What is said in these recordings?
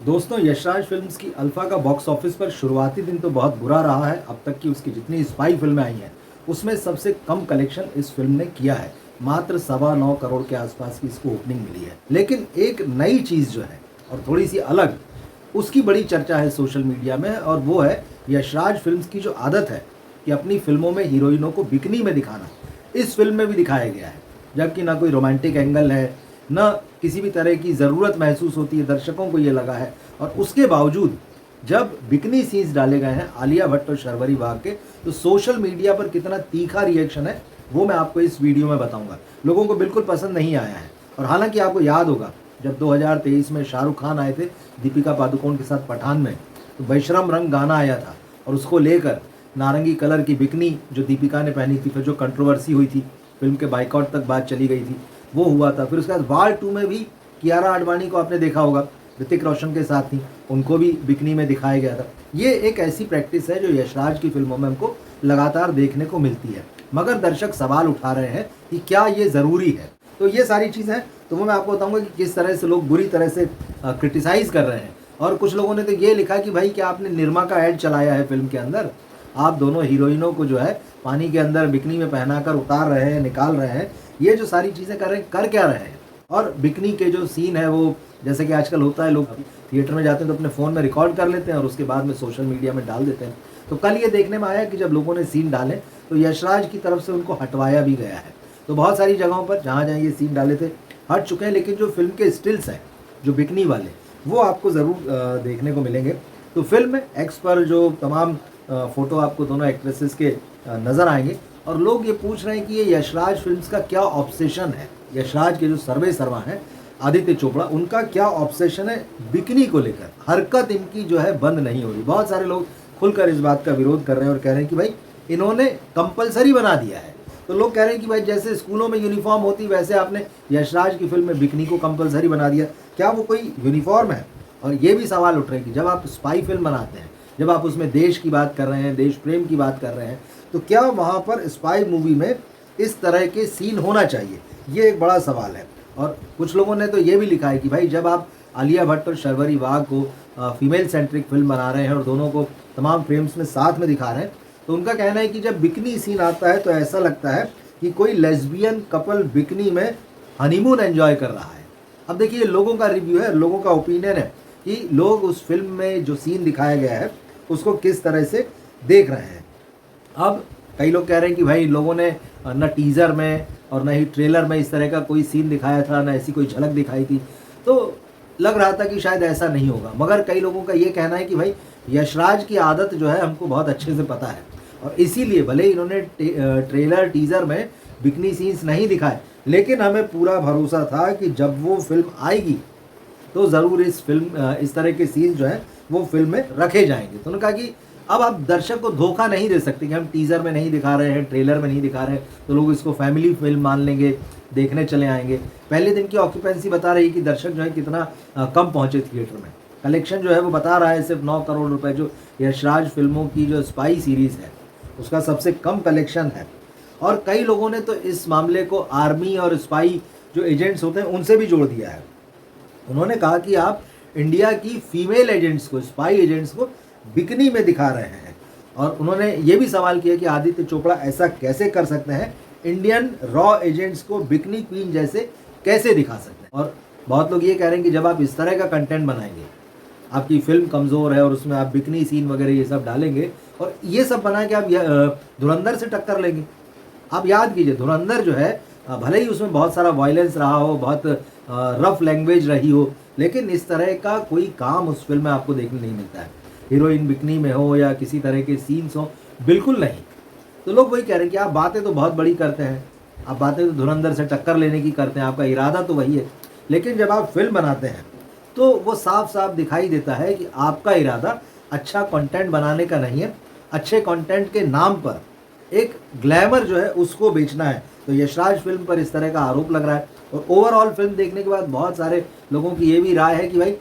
दोस्तों, यशराज फिल्म्स की अल्फा का बॉक्स ऑफिस पर शुरुआती दिन तो बहुत बुरा रहा है। अब तक की उसकी जितनी स्पाई फिल्में आई हैं उसमें सबसे कम कलेक्शन इस फिल्म ने किया है। मात्र 9.25 करोड़ के आसपास की इसको ओपनिंग मिली है। लेकिन एक नई चीज़ जो है और थोड़ी सी अलग, उसकी बड़ी चर्चा है सोशल मीडिया में, और वो है यशराज फिल्म्स की जो आदत है कि अपनी फिल्मों में हीरोइनों को बिकनी में दिखाना। इस फिल्म में भी दिखाया गया है, जबकि ना कोई रोमांटिक एंगल है, न किसी भी तरह की ज़रूरत महसूस होती है। दर्शकों को ये लगा है, और उसके बावजूद जब बिकनी सीन्स डाले गए हैं आलिया भट्ट और शर्वरी बाग के, तो सोशल मीडिया पर कितना तीखा रिएक्शन है वो मैं आपको इस वीडियो में बताऊंगा। लोगों को बिल्कुल पसंद नहीं आया है। और हालांकि आपको याद होगा, जब 2023 में शाहरुख खान आए थे दीपिका पादुकोण के साथ पठान में, तो बेशरम रंग गाना आया था, और उसको लेकर नारंगी कलर की बिकनी जो दीपिका ने पहनी थी, फिर जो कंट्रोवर्सी हुई थी, फिल्म के बाइकआउट तक बात चली गई थी, वो हुआ था। फिर उसके बाद वार 2 में भी कियारा आडवाणी को आपने देखा होगा, ऋतिक रोशन के साथ थी, उनको भी बिकनी में दिखाया गया था। ये एक ऐसी प्रैक्टिस है जो यशराज की फिल्मों में हमको लगातार देखने को मिलती है। मगर दर्शक सवाल उठा रहे हैं कि क्या ये ज़रूरी है। तो ये सारी चीज़ें तो वो मैं आपको बताऊंगा कि किस तरह से लोग बुरी तरह से क्रिटिसाइज़ कर रहे हैं। और कुछ लोगों ने तो ये लिखा कि भाई क्या आपने निरमा का ऐड चलाया है फिल्म के अंदर, आप दोनों हीरोइनों को जो है पानी के अंदर बिकनी में पहनाकर उतार रहे हैं, निकाल रहे हैं, ये जो सारी चीज़ें कर रहे हैं, कर क्या रहे हैं। और बिकनी के जो सीन है वो, जैसे कि आजकल होता है, लोग थिएटर में जाते हैं तो अपने फ़ोन में रिकॉर्ड कर लेते हैं और उसके बाद में सोशल मीडिया में डाल देते हैं। तो कल ये देखने में आया कि जब लोगों ने सीन डाले तो यशराज की तरफ से उनको हटवाया भी गया है। तो बहुत सारी जगहों पर जहाँ जहाँ ये सीन डाले थे हट चुके हैं, लेकिन जो फिल्म के स्टिल्स हैं जो बिकनी वाले, वो आपको ज़रूर देखने को मिलेंगे। तो फिल्म में एक्स पर जो तमाम फ़ोटो आपको दोनों एक्ट्रेसेस के नज़र आएंगे। और लोग ये पूछ रहे हैं कि ये यशराज फिल्म्स का क्या ऑब्सेशन है। यशराज के जो सर्वे सर्वा हैं आदित्य चोपड़ा, उनका क्या ऑब्सेशन है बिकनी को लेकर। हरकत इनकी जो है बंद नहीं हो रही। बहुत सारे लोग खुलकर इस बात का विरोध कर रहे हैं और कह रहे हैं कि भाई इन्होंने कंपलसरी बना दिया है। तो लोग कह रहे हैं कि भाई जैसे स्कूलों में यूनिफॉर्म होती वैसे आपने यशराज की फिल्म में बिकनी को कंपलसरी बना दिया। क्या वो कोई यूनिफॉर्म है? और ये भी सवाल उठ रहे हैं कि जब आप स्पाई फिल्म बनाते हैं, जब आप उसमें देश की बात कर रहे हैं, देश प्रेम की बात कर रहे हैं, तो क्या वहाँ पर स्पाई मूवी में इस तरह के सीन होना चाहिए? ये एक बड़ा सवाल है। और कुछ लोगों ने तो ये भी लिखा है कि भाई जब आप आलिया भट्ट और शर्वरी बाग को फीमेल सेंट्रिक फिल्म बना रहे हैं और दोनों को तमाम फ्रेम्स में साथ में दिखा रहे हैं, तो उनका कहना है कि जब बिकनी सीन आता है तो ऐसा लगता है कि कोई लेस्बियन कपल बिकनी में हनीमून एंजॉय कर रहा है। अब देखिए, लोगों का रिव्यू है, लोगों का ओपिनियन है कि लोग उस फिल्म में जो सीन दिखाया गया है उसको किस तरह से देख रहे हैं। अब कई लोग कह रहे हैं कि भाई लोगों ने न टीज़र में और न ही ट्रेलर में इस तरह का कोई सीन दिखाया था, न ऐसी कोई झलक दिखाई थी, तो लग रहा था कि शायद ऐसा नहीं होगा। मगर कई लोगों का ये कहना है कि भाई यशराज की आदत जो है हमको बहुत अच्छे से पता है, और इसीलिए भले इन्होंने ट्रेलर टीज़र में बिकनी सीन्स नहीं दिखाए, लेकिन हमें पूरा भरोसा था कि जब वो फिल्म आएगी तो ज़रूर इस तरह के सीन जो हैं वो फिल्म में रखे जाएंगे। तो उन्होंने कहा कि अब आप दर्शक को धोखा नहीं दे सकते कि हम टीज़र में नहीं दिखा रहे हैं, ट्रेलर में नहीं दिखा रहे हैं तो लोग इसको फैमिली फिल्म मान लेंगे, देखने चले आएंगे। पहले दिन की ऑक्यूपेंसी बता रही है कि दर्शक जो है कितना कम पहुँचे थिएटर में। कलेक्शन जो है वो बता रहा है सिर्फ 9 करोड़ रुपए, जो यशराज फिल्मों की जो स्पाई सीरीज़ है उसका सबसे कम कलेक्शन है। और कई लोगों ने तो इस मामले को आर्मी और स्पाई जो एजेंट्स होते हैं उनसे भी जोड़ दिया है। उन्होंने कहा कि आप इंडिया की फीमेल एजेंट्स को, स्पाई एजेंट्स को बिकनी में दिखा रहे हैं। और उन्होंने ये भी सवाल किया कि आदित्य चोपड़ा ऐसा कैसे कर सकते हैं, इंडियन रॉ एजेंट्स को बिकनी क्वीन जैसे कैसे दिखा सकते हैं। और बहुत लोग ये कह रहे हैं कि जब आप इस तरह का कंटेंट बनाएंगे, आपकी फिल्म कमज़ोर है और उसमें आप बिकनी सीन वगैरह ये सब डालेंगे और ये सब बना के आप धुरंधर से टक्कर लेंगे। आप याद कीजिए, धुरंधर जो है भले ही उसमें बहुत सारा वायलेंस रहा हो, बहुत रफ लैंग्वेज रही हो, लेकिन इस तरह का कोई काम उस फिल्म में आपको देखने नहीं मिलता है। हीरोइन बिकनी में हो या किसी तरह के सीन्स हो, बिल्कुल नहीं। तो लोग वही कह रहे हैं कि आप बातें तो बहुत बड़ी करते हैं, आप बातें तो धुरंधर से टक्कर लेने की करते हैं, आपका इरादा तो वही है, लेकिन जब आप फिल्म बनाते हैं तो वो साफ साफ दिखाई देता है कि आपका इरादा अच्छा कंटेंट बनाने का नहीं है, अच्छे कंटेंट के नाम पर एक ग्लैमर जो है उसको बेचना है। तो यशराज फिल्म पर इस तरह का आरोप लग रहा है। और ओवरऑल फिल्म देखने के बाद बहुत सारे लोगों की ये भी राय है कि भाई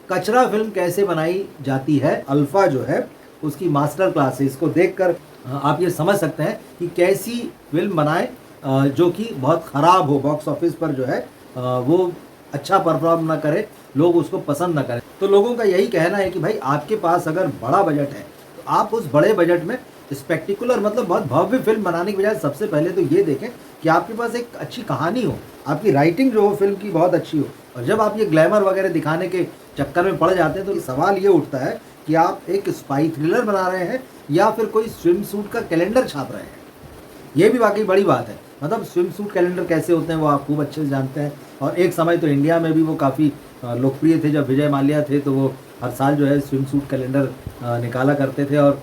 कचरा फिल्म कैसे बनाई जाती है, अल्फा जो है उसकी मास्टर क्लास है। इसको देखकर आप ये समझ सकते हैं कि कैसी फिल्म बनाए जो कि बहुत ख़राब हो, बॉक्स ऑफिस पर जो है वो अच्छा परफॉर्म ना करे, लोग उसको पसंद ना करें। तो लोगों का यही कहना है कि भाई आपके पास अगर बड़ा बजट है तो आप उस बड़े बजट में स्पेक्टिकुलर मतलब बहुत भव्य फिल्म बनाने की बजाय सबसे पहले तो ये देखें कि आपके पास एक अच्छी कहानी हो, आपकी राइटिंग जो हो फिल्म की बहुत अच्छी हो। और जब आप ये ग्लैमर वगैरह दिखाने के चक्कर में पड़ जाते हैं तो सवाल ये उठता है कि आप एक स्पाई थ्रिलर बना रहे हैं या फिर कोई स्विम सूट का कैलेंडर छाप रहे हैं। ये भी वाकई बड़ी बात है। मतलब स्विम सूट कैलेंडर कैसे होते हैं वो आप खूब अच्छे से जानते हैं। और एक समय तो इंडिया में भी वो काफ़ी लोकप्रिय थे। जब विजय माल्या थे तो वो हर साल जो है स्विम सूट कैलेंडर निकाला करते थे और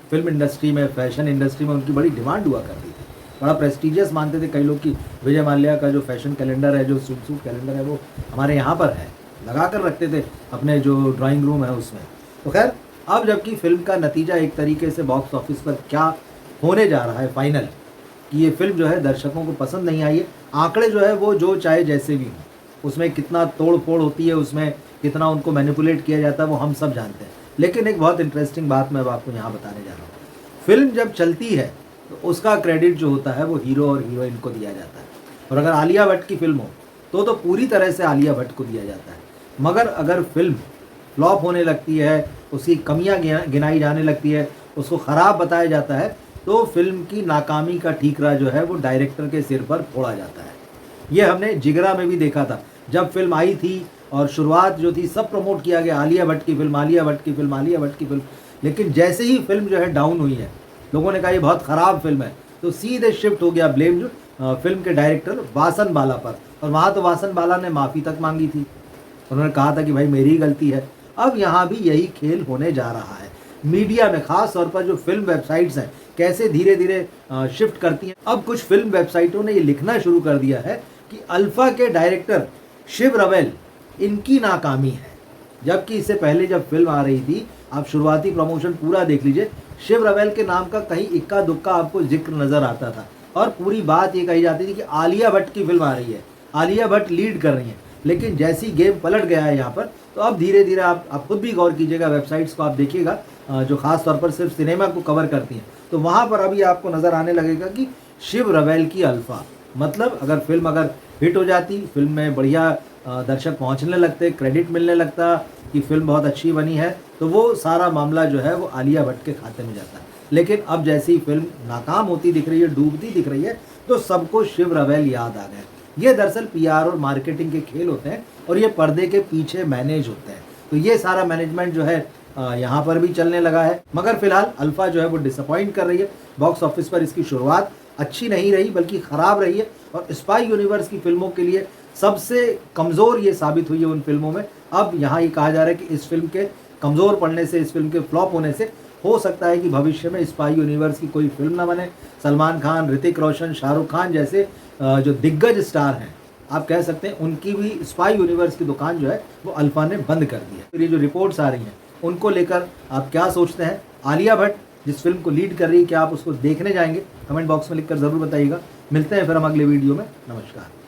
फिल्म इंडस्ट्री में, फैशन इंडस्ट्री में उनकी बड़ी डिमांड हुआ करती थी। बड़ा प्रेस्टिजियस मानते थे कई लोग कि विजय माल्या का जो फैशन कैलेंडर है, जो स्विम सूट कैलेंडर है, वो हमारे यहाँ पर है, लगा कर रखते थे अपने जो ड्राइंग रूम है उसमें। तो खैर, अब जबकि फिल्म का नतीजा एक तरीके से बॉक्स ऑफिस पर क्या होने जा रहा है फाइनल, कि ये फिल्म जो है दर्शकों को पसंद नहीं आई है। आंकड़े जो है वो जो चाहे जैसे भी हों, उसमें कितना तोड़ फोड़ होती है, उसमें कितना उनको मैनिपुलेट किया जाता है, वो हम सब जानते हैं। लेकिन एक बहुत इंटरेस्टिंग बात मैं अब आपको यहाँ बताने जा रहा हूँ। फिल्म जब चलती है तो उसका क्रेडिट जो होता है वो हीरो और हीरोइन को दिया जाता है। और अगर आलिया भट्ट की फिल्म हो तो पूरी तरह से आलिया भट्ट को दिया जाता है। मगर अगर फिल्म फ्लॉप होने लगती है, उसकी कमियां गिनाई जाने लगती है, उसको ख़राब बताया जाता है, तो फिल्म की नाकामी का ठीकरा जो है वो डायरेक्टर के सिर पर फोड़ा जाता है। ये हमने जिगरा में भी देखा था। जब फिल्म आई थी और शुरुआत जो थी सब प्रमोट किया गया, आलिया भट्ट की फिल्म, आलिया भट्ट की फिल्म, आलिया भट्ट की फिल्म। लेकिन जैसे ही फिल्म जो है डाउन हुई है, लोगों ने कहा ये बहुत ख़राब फिल्म है, तो सीधे शिफ्ट हो गया ब्लेम जो फिल्म के डायरेक्टर वासन बाला पर। और वहाँ तो वासन बाला ने माफ़ी तक मांगी थी। उन्होंने कहा था कि भाई मेरी गलती है। अब यहाँ भी यही खेल होने जा रहा है। मीडिया में ख़ास तौर पर जो फिल्म वेबसाइट्स हैं कैसे धीरे धीरे शिफ्ट करती हैं। अब कुछ फिल्म वेबसाइटों ने ये लिखना शुरू कर दिया है कि अल्फा के डायरेक्टर शिव रवेल इनकी नाकामी है। जबकि इससे पहले जब फिल्म आ रही थी, आप शुरुआती प्रमोशन पूरा देख लीजिए, शिव रवेल के नाम का कहीं इक्का दुक्का आपको जिक्र नज़र आता था। और पूरी बात ये कही जाती थी कि आलिया भट्ट की फिल्म आ रही है, आलिया भट्ट लीड कर रही है। लेकिन जैसी गेम पलट गया है यहाँ पर, तो अब धीरे धीरे आप खुद भी गौर कीजिएगा, वेबसाइट्स को आप देखिएगा जो ख़ास तौर पर सिर्फ सिनेमा को कवर करती हैं, तो वहाँ पर अभी आपको नज़र आने लगेगा कि शिव रवेल की अल्फा। मतलब अगर फिल्म हिट हो जाती, फिल्म में बढ़िया दर्शक पहुँचने लगते, क्रेडिट मिलने लगता कि फिल्म बहुत अच्छी बनी है, तो वो सारा मामला जो है वो आलिया भट्ट के खाते में जाता है। लेकिन अब जैसे ही फिल्म नाकाम होती दिख रही है, डूबती दिख रही है, तो सबको शिव रवेल याद आ गए। ये दरअसल पीआर और मार्केटिंग के खेल होते हैं और ये पर्दे के पीछे मैनेज होते हैं। तो ये सारा मैनेजमेंट जो है यहाँ पर भी चलने लगा है। मगर फिलहाल अल्फा जो है वो डिसअपॉइंट कर रही है। बॉक्स ऑफिस पर इसकी शुरुआत अच्छी नहीं रही बल्कि ख़राब रही है और स्पाई यूनिवर्स की फिल्मों के लिए सबसे कमज़ोर ये साबित हुई है उन फिल्मों में। अब यहाँ ये कहा जा रहा है कि इस फिल्म के कमज़ोर पड़ने से, इस फिल्म के फ्लॉप होने से हो सकता है कि भविष्य में स्पाई यूनिवर्स की कोई फिल्म ना बने। सलमान खान, ऋतिक रोशन, शाहरुख खान जैसे जो दिग्गज स्टार हैं, आप कह सकते हैं उनकी भी स्पाई यूनिवर्स की दुकान जो है वो अल्फा ने बंद कर दी है। फिर ये जो रिपोर्ट्स आ रही हैं उनको लेकर आप क्या सोचते हैं? आलिया भट्ट जिस फिल्म को लीड कर रही है, क्या आप उसको देखने जाएंगे? कमेंट बॉक्स में लिखकर ज़रूर बताइएगा। मिलते हैं फिर हम अगले वीडियो में। नमस्कार।